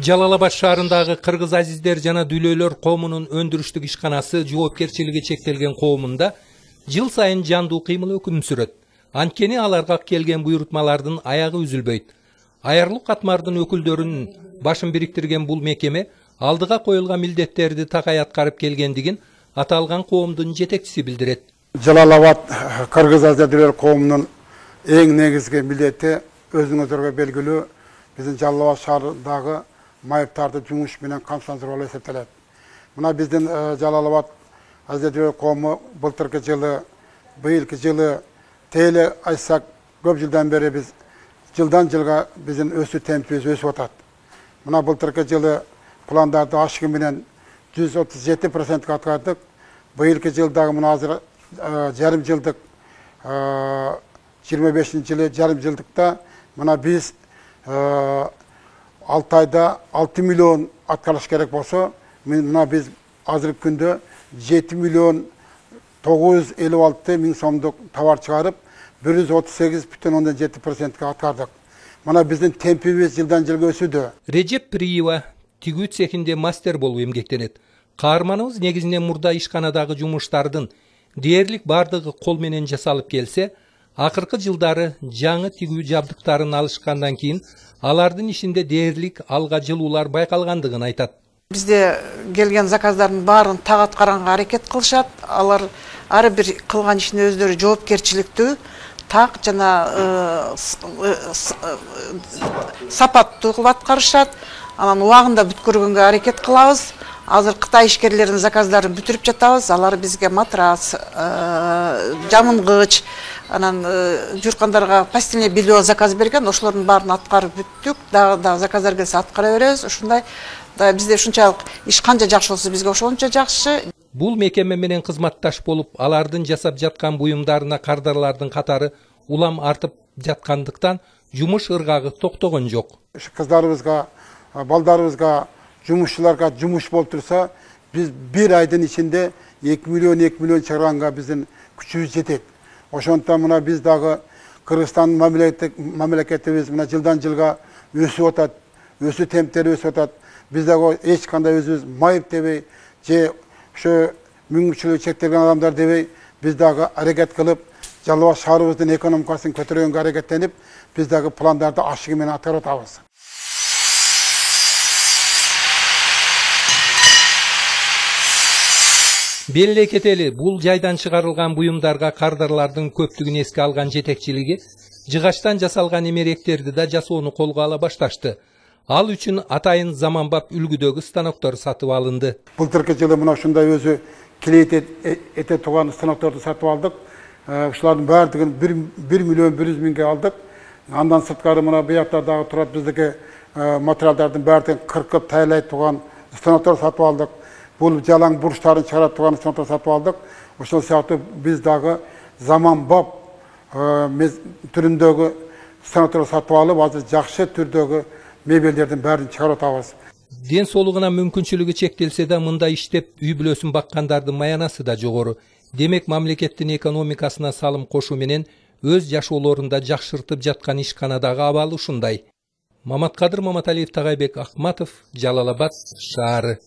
Жалал-Абад шаарындагы кыргыз азиздер жана дүлөөлөр коомунун өндүрүштүк ишканасы жоопкерчилиги чектелген коомунда жыл сайын жандуу кыймыл өкүм сүрөт. Анткени аларга келген буйрутмалардын аягы үзүлбөйт. Аярлык катмардын өкүлдөрүнүн башын бириктирген бул мекеме алдыга коюлган милдеттерди такай аткарып келгендигин аталган коомдун жетекчиси билдирет. Жалал-Абад кыргыз азиздер коомунун эң негизги милдети өзүңүздөргө белгилүү биздин Жалал-Абад шаарындагы майыптарды жумуш менен камсыздыруу эсептелет. Мына биздин Жалал-Абад азиздер коому былтыркы жылы, быйылкы жылы тейле айтсак көп жылдан бери биз жылдан жылга биздин өсүү темпибиз өсүп атат. Мына былтыркы жылы пландарды ашыгы менен 137% аткардык. Быйылкы жылдагы мына азыр жарым жылдык 25-жылы жарым жылдыкта мына биз 6 айда 6 миллион аткарыш керек болсо, мына биз азыркы күндө 7 миллион 956 миң сомдук товар чыгарып, 138,7% аткардык. Мына биздин темпибиз жылдан жылга өсүүдө. Режеп Приева тигүү цехинде мастер болуп эмгектенет. Каарманыбыз негизинен мурда ишканадагы жумуштардын дээрлик бардыгы кол менен жасалып келсе, акыркы жылдары жаңы тигүү жабдыктарын алышкандан кийин алардын ишинде дээрлик алга жылуулар байкалгандыгын айтат. Бизде келген заказдардын баарын так аткаганга аракет кылышат. Алар ар бир кылган ишине өздөрү жоопкерчиликтүү, так жана сапаттуу кылып аткарышат. Анан убагында бүткөргөнгө аракет кылабыз. Азыр Кытай ишкерлеринин заказдарын бүтүрүп жатабыз. Алар бизге матрас, жамынгыч, анан журкандарга постельное белье заказ берген. Ошолордун баарын аткарып бүттүк. Дагы заказдар келсе аткара беребиз. Ушундай бизде ушунчалык иш канча жакшы болсо бизге ошончо жакшы. Бул мекеме менен кызматташ болуп, алардын жасап жаткан буюмдарына кардарлардын катары улам артып жаткандыктан жумуш ыргагы токтогон жок. Кыздарыбызга, балдарыбызга, жумушчуларга жумуш болуп турса, биз бир айдын ичинде 2 миллион чыгарганга биздин күчүбүз жетет. Ошондуктан мына биз дагы Кыргызстан мамлекетибиз мына жылдан жылга өсүп атат, өсүү темптери өсүп атат. Биз дагы эч кандай өзүбүз майып дебей, же ошо мүмкүнчүлүгү чектелген адамдар дебей, биз дагы аракет кылып, Жалал-Абад шаарыбыздын экономикасын көтөргөнгө аракеттенип, биз дагы пландарды ашыгы менен аткарып атабыз. Белгилей кетели, бул жайдан чыгарылган буюмдарга кардарлардын көптүгүн эске алган жетекчилиги жыгачтан жасалган эмеректерди да жасоону колго ала башташты. Ал үчүн атайын заманбап үлгүдөгү станоктор сатып алынды. Былтыркы жылы мына ушундай өзү килейт эте турган станокторду сатып алдык. Ушулардын баардыгын 1 миллион 100 миңге алдык. Андан сырткары мына буякта дагы турат биздики материалдардын баардыгын кыркып таялай турган станоктор сатып алдык. Бул жалаң бурчтарын чыгара турган станоктор сатып алдык. Ошол сыяктуу биз дагы заманбап түрүндөгү станоктор сатып алып, азыр жакшы түрдөгү мебелдердин баарын чыгарып атабыз. Ден соолугуна мүмкүнчүлүгү чектелсе да, мында иштеп үй бүлөсүн баккандардын маянасы да жогору. Демек мамлекеттин экономикасына салым кошуу менен өз жашоолорунда жакшыртып жаткан ишканадагы абал ушундай. Маматкадыр Маматалиев, Тагайбек Акматов, Жалал-Абад шаары.